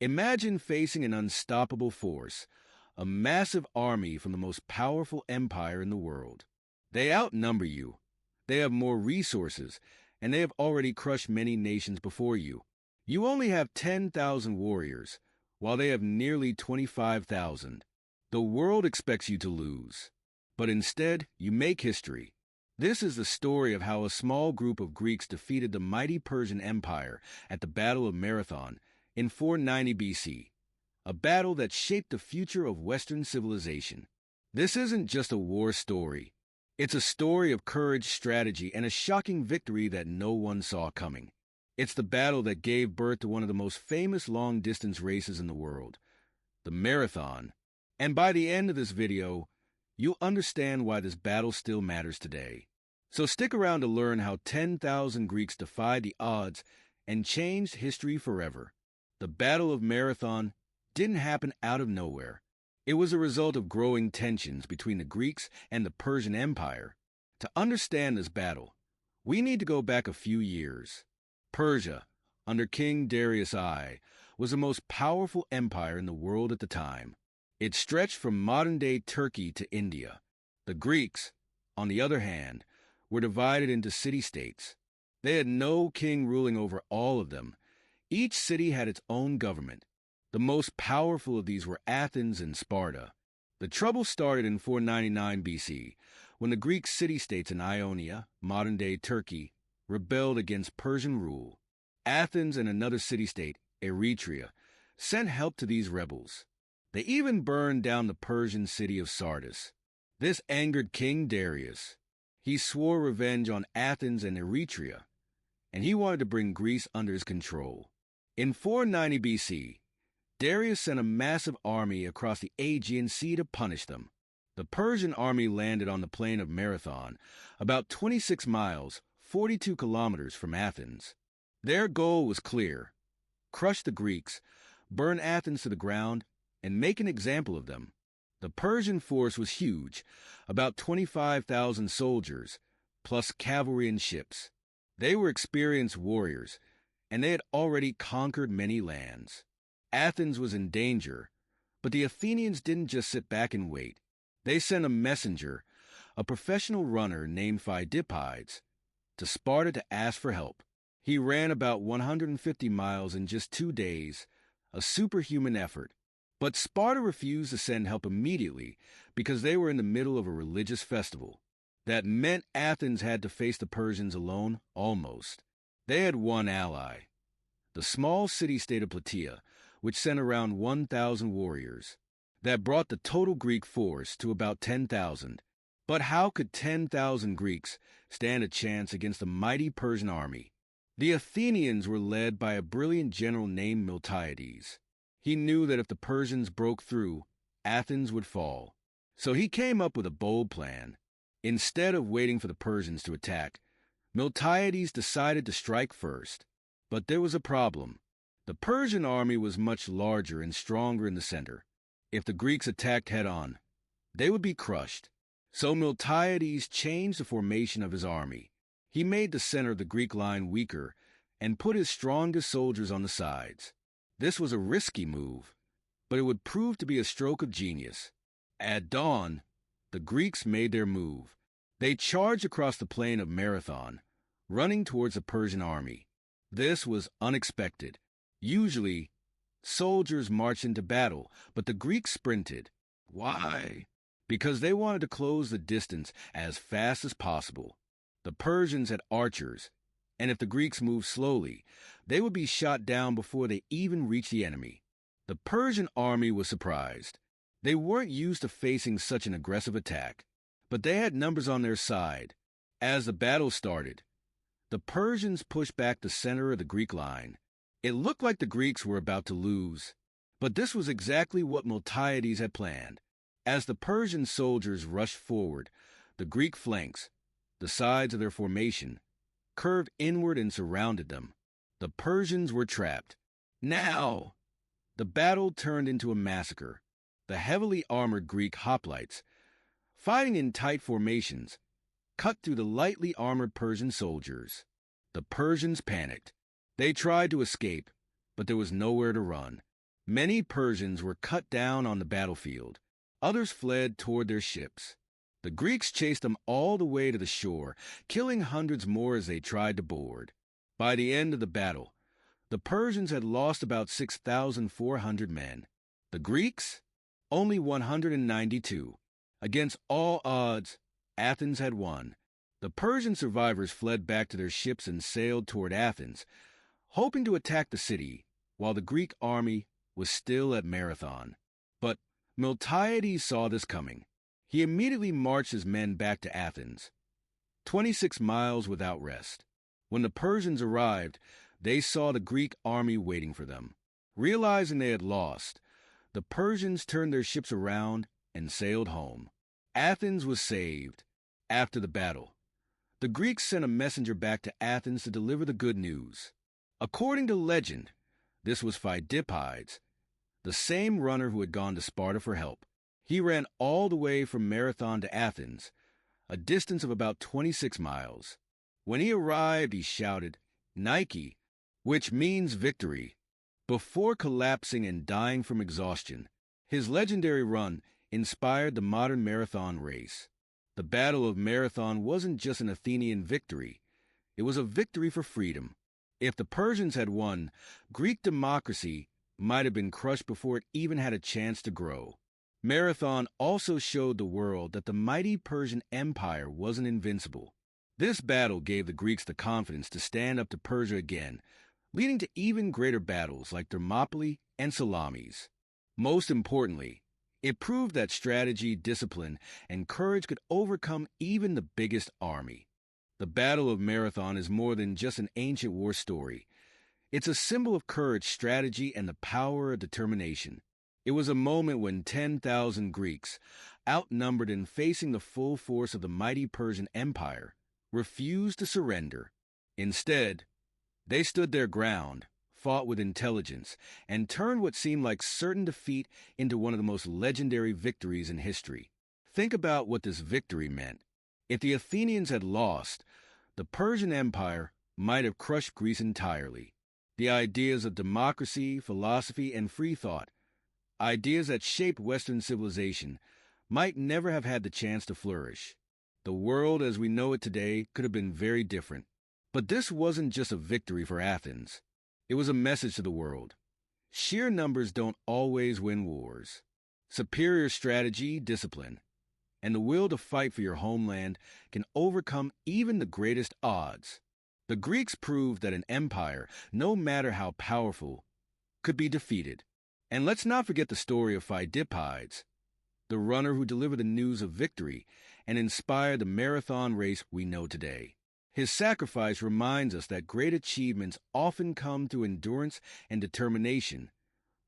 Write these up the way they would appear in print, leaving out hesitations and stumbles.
Imagine facing an unstoppable force, a massive army from the most powerful empire in the world. They outnumber you. They have more resources, and they have already crushed many nations before you. You only have 10,000 warriors, while they have nearly 25,000. The world expects you to lose, but instead you make history. This is the story of how a small group of Greeks defeated the mighty Persian Empire at the Battle of Marathon in 490 BC, a battle that shaped the future of Western civilization. This isn't just a war story. It's a story of courage, strategy, and a shocking victory that no one saw coming. It's the battle that gave birth to one of the most famous long-distance races in the world, the marathon. And by the end of this video, you'll understand why this battle still matters today. So stick around to learn how 10,000 Greeks defied the odds and changed history forever. The Battle of Marathon didn't happen out of nowhere. It was a result of growing tensions between the Greeks and the Persian Empire. To understand this battle, we need to go back a few years. Persia, under King Darius I, was the most powerful empire in the world at the time. It stretched from modern-day Turkey to India. The Greeks, on the other hand, were divided into city-states. They had no king ruling over all of them. Each city had its own government. The most powerful of these were Athens and Sparta. The trouble started in 499 BC, when the Greek city-states in Ionia, modern-day Turkey, rebelled against Persian rule. Athens and another city-state, Eretria, sent help to these rebels. They even burned down the Persian city of Sardis. This angered King Darius. He swore revenge on Athens and Eretria, and he wanted to bring Greece under his control. In 490 BC, Darius sent a massive army across the Aegean Sea to punish them. The Persian army landed on the plain of Marathon, about 26 miles, 42 kilometers from Athens. Their goal was clear: crush the Greeks, burn Athens to the ground, and make an example of them. The Persian force was huge, about 25,000 soldiers, plus cavalry and ships. They were experienced warriors, and they had already conquered many lands. Athens was in danger, but the Athenians didn't just sit back and wait. They sent a messenger, a professional runner named Pheidippides, to Sparta to ask for help. He ran about 150 miles in just 2 days, a superhuman effort. But Sparta refused to send help immediately because they were in the middle of a religious festival. That meant Athens had to face the Persians alone, almost. They had one ally, the small city-state of Plataea, which sent around 1,000 warriors. That brought the total Greek force to about 10,000. But how could 10,000 Greeks stand a chance against the mighty Persian army? The Athenians were led by a brilliant general named Miltiades. He knew that if the Persians broke through, Athens would fall. So he came up with a bold plan. Instead of waiting for the Persians to attack, Miltiades decided to strike first. But there was a problem. The Persian army was much larger and stronger in the center. If the Greeks attacked head-on, they would be crushed. So Miltiades changed the formation of his army. He made the center of the Greek line weaker and put his strongest soldiers on the sides. This was a risky move, but it would prove to be a stroke of genius. At dawn, the Greeks made their move. They charged across the plain of Marathon, running towards the Persian army. This was unexpected. Usually, soldiers marched into battle, but the Greeks sprinted. Why? Because they wanted to close the distance as fast as possible. The Persians had archers, and if the Greeks moved slowly, they would be shot down before they even reached the enemy. The Persian army was surprised. They weren't used to facing such an aggressive attack, but they had numbers on their side. As the battle started, the Persians pushed back the center of the Greek line. It looked like the Greeks were about to lose, but this was exactly what Miltiades had planned. As the Persian soldiers rushed forward, the Greek flanks, the sides of their formation, curved inward and surrounded them. The Persians were trapped. Now, the battle turned into a massacre. The heavily armored Greek hoplites, fighting in tight formations, cut through the lightly armored Persian soldiers. The Persians panicked. They tried to escape, but there was nowhere to run. Many Persians were cut down on the battlefield. Others fled toward their ships. The Greeks chased them all the way to the shore, killing hundreds more as they tried to board. By the end of the battle, the Persians had lost about 6,400 men. The Greeks? Only 192. Against all odds, Athens had won. The Persian survivors fled back to their ships and sailed toward Athens, hoping to attack the city, while the Greek army was still at Marathon. But Miltiades saw this coming. He immediately marched his men back to Athens, 26 miles without rest. When the Persians arrived, they saw the Greek army waiting for them. Realizing they had lost, the Persians turned their ships around and sailed home. Athens was saved. After the battle, the Greeks sent a messenger back to Athens to deliver the good news. According to legend, this was Pheidippides, the same runner who had gone to Sparta for help. He ran all the way from Marathon to Athens, a distance of about 26 miles. When he arrived, he shouted, "Nike," which means victory, before collapsing and dying from exhaustion. His legendary run inspired the modern marathon race. The Battle of Marathon wasn't just an Athenian victory. It was a victory for freedom. If the Persians had won, Greek democracy might have been crushed before it even had a chance to grow. Marathon also showed the world that the mighty Persian Empire wasn't invincible. This battle gave the Greeks the confidence to stand up to Persia again, leading to even greater battles like Thermopylae and Salamis. Most importantly, it proved that strategy, discipline, and courage could overcome even the biggest army. The Battle of Marathon is more than just an ancient war story. It's a symbol of courage, strategy, and the power of determination. It was a moment when 10,000 Greeks, outnumbered and facing the full force of the mighty Persian Empire, refused to surrender. Instead, they stood their ground, fought with intelligence, and turned what seemed like certain defeat into one of the most legendary victories in history. Think about what this victory meant. If the Athenians had lost, the Persian Empire might have crushed Greece entirely. The ideas of democracy, philosophy, and free thought, ideas that shaped Western civilization, might never have had the chance to flourish. The world as we know it today could have been very different. But this wasn't just a victory for Athens. It was a message to the world. Sheer numbers don't always win wars. Superior strategy, discipline, and the will to fight for your homeland can overcome even the greatest odds. The Greeks proved that an empire, no matter how powerful, could be defeated. And let's not forget the story of Pheidippides, the runner who delivered the news of victory and inspired the marathon race we know today. His sacrifice reminds us that great achievements often come through endurance and determination,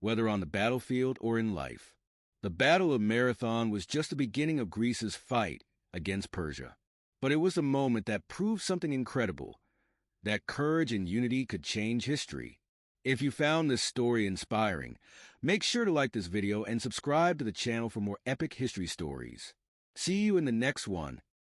whether on the battlefield or in life. The Battle of Marathon was just the beginning of Greece's fight against Persia. But it was a moment that proved something incredible, that courage and unity could change history. If you found this story inspiring, make sure to like this video and subscribe to the channel for more epic history stories. See you in the next one.